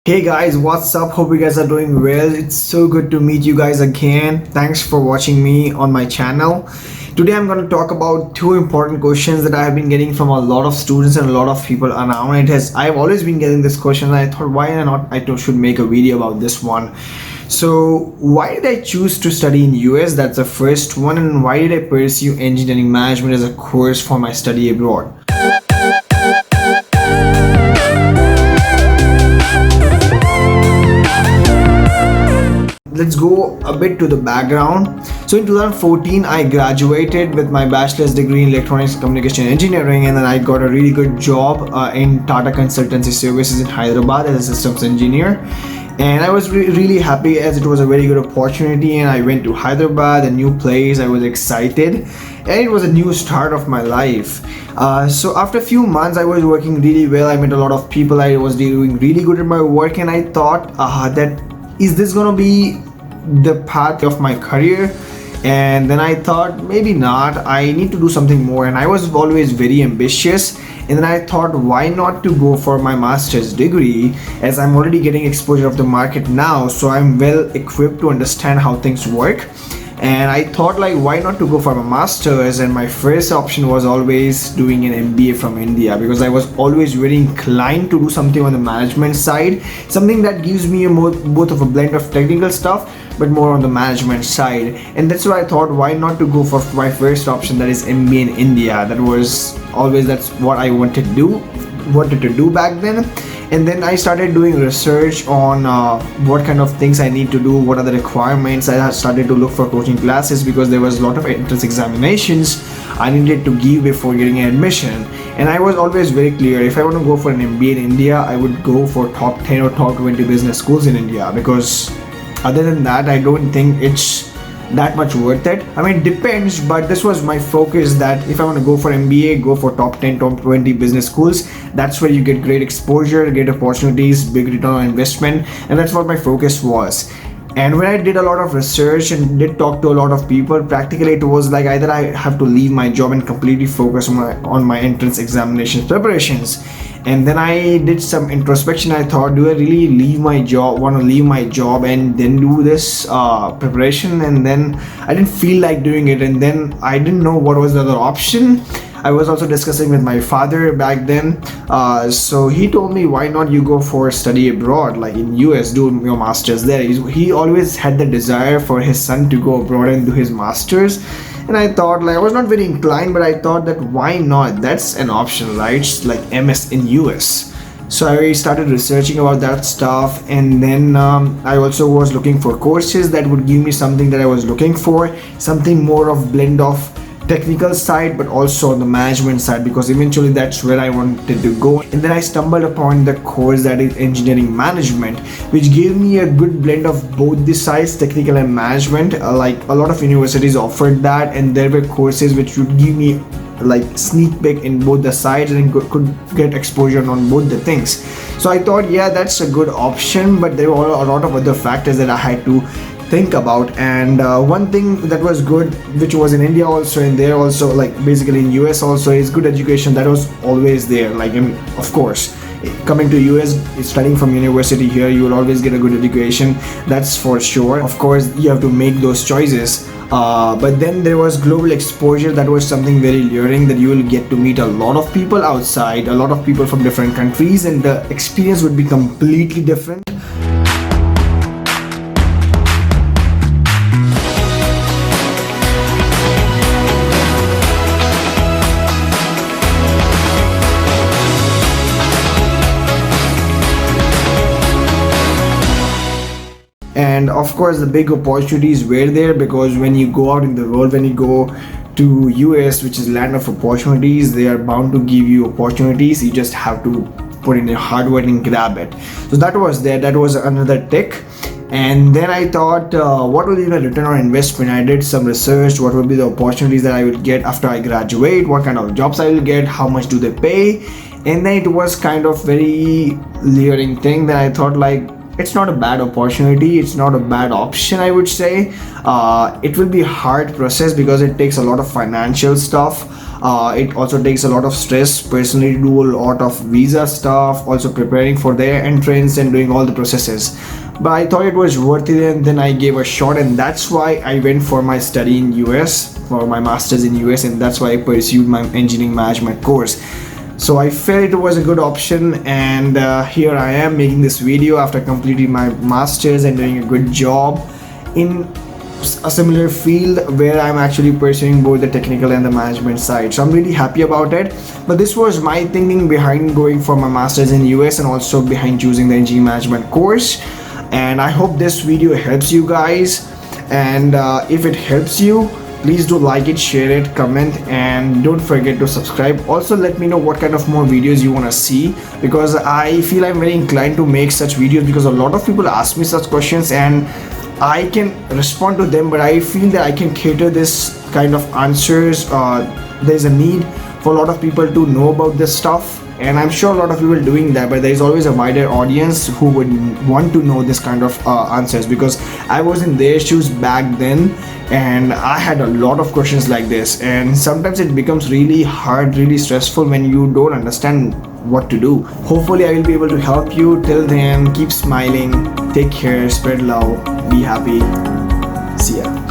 Hey guys, what's up? Hope you guys are doing well. It's so good to meet you guys again. Thanks for watching me on my channel. Today I'm going to talk about two important questions that I have been getting from a lot of students and a lot of people around. I've always been getting this question and I thought why not should make a video about this one. So why did I choose to study in US? That's the first one. And why did I pursue engineering management as a course for my study abroad? Let's go a bit to the background. So in 2014 I graduated with my bachelor's degree in electronics communication engineering, and then I got a really good job in Tata Consultancy Services in Hyderabad as a systems engineer. And I was really happy as it was a very good opportunity, and I went to Hyderabad, a new place. I was excited and it was a new start of my life. So after a few months I was working really well. I met a lot of people. I was doing really good at my work, and I thought that is this gonna be the path of my career? And then I thought maybe not, I need to do something more, and I was always very ambitious. And then I thought why not to go for my master's degree, as I'm already getting exposure of the market now, so I'm well equipped to understand how things work. And I thought like why not to go for my master's, and my first option was always doing an MBA from India, because I was always very inclined to do something on the management side, something that gives me both of a blend of technical stuff but more on the management side. And that's why I thought why not to go for my first option, that is MBA in India. That's what I wanted to do back then. And then I started doing research on what kind of things I need to do, what are the requirements. I started to look for coaching classes because there was a lot of entrance examinations I needed to give before getting an admission. And I was always very clear, if I want to go for an MBA in India, I would go for top 10 or top 20 business schools in India, because other than that I don't think it's that much worth it. I mean, it depends, but this was my focus, that if I want to go for MBA, go for top 10 top 20 business schools. That's where you get great exposure, great opportunities, big return on investment, and that's what my focus was. And when I did a lot of research and did talk to a lot of people, practically it was like either I have to leave my job and completely focus on my entrance examination preparations. And then I did some introspection. I thought, do I really want to leave my job and then do this preparation? And then I didn't feel like doing it, and then I didn't know what was the other option. I was also discussing with my father back then, so he told me why not you go for study abroad, like in US, do your masters there. He always had the desire for his son to go abroad and do his masters. And I thought, like, I was not very inclined, but I thought that why not, that's an option, right? It's like MS in US. So I started researching about that stuff, and then I also was looking for courses that would give me something that I was looking for, something more of blend of technical side but also on the management side, because eventually that's where I wanted to go. And then I stumbled upon the course that is engineering management, which gave me a good blend of both the sides, technical and management. Like a lot of universities offered that, and there were courses which would give me like sneak peek in both the sides and could get exposure on both the things. So I thought, yeah, that's a good option, but there were a lot of other factors that I had to think about. And one thing that was good, which was in India also and there also, like basically in US also, is good education. That was always there. Like, of course, coming to US, studying from university here, you will always get a good education, that's for sure. Of course, you have to make those choices, but then there was global exposure. That was something very luring, that you will get to meet a lot of people outside, a lot of people from different countries, and the experience would be completely different. And of course the big opportunities were there, because when you go out in the world, when you go to US, which is land of opportunities, they are bound to give you opportunities. You just have to put in your hard work and grab it. So that was there, that was another tick. And then I thought, what will be the return on investment? I did some research, what will be the opportunities that I will get after I graduate, what kind of jobs I will get, how much do they pay. And then it was kind of very luring thing that I thought, like, it's not a bad opportunity, it's not a bad option, I would say. It will be a hard process because it takes a lot of financial stuff. It also takes a lot of stress personally to do a lot of visa stuff, also preparing for their entrance and doing all the processes. But I thought it was worth it, and then I gave a shot, and that's why I went for my study in US, for my masters in US, and that's why I pursued my engineering management course. So I felt it was a good option, and here I am making this video after completing my masters and doing a good job in a similar field where I'm actually pursuing both the technical and the management side. So I'm really happy about it. But this was my thinking behind going for my masters in US and also behind choosing the engineering management course. And I hope this video helps you guys, and if it helps you, please do like it, share it, comment, and don't forget to subscribe. Also let me know what kind of more videos you want to see, because I feel I'm very inclined to make such videos because a lot of people ask me such questions and I can respond to them, but I feel that I can cater this kind of answers. There's a need for a lot of people to know about this stuff, and I'm sure a lot of people doing that, but there's always a wider audience who would want to know this kind of answers, because I was in their shoes back then and I had a lot of questions like this, and sometimes it becomes really hard, really stressful when you don't understand what to do. Hopefully I will be able to help you. Till then, keep smiling, take care, spread love, be happy. See ya.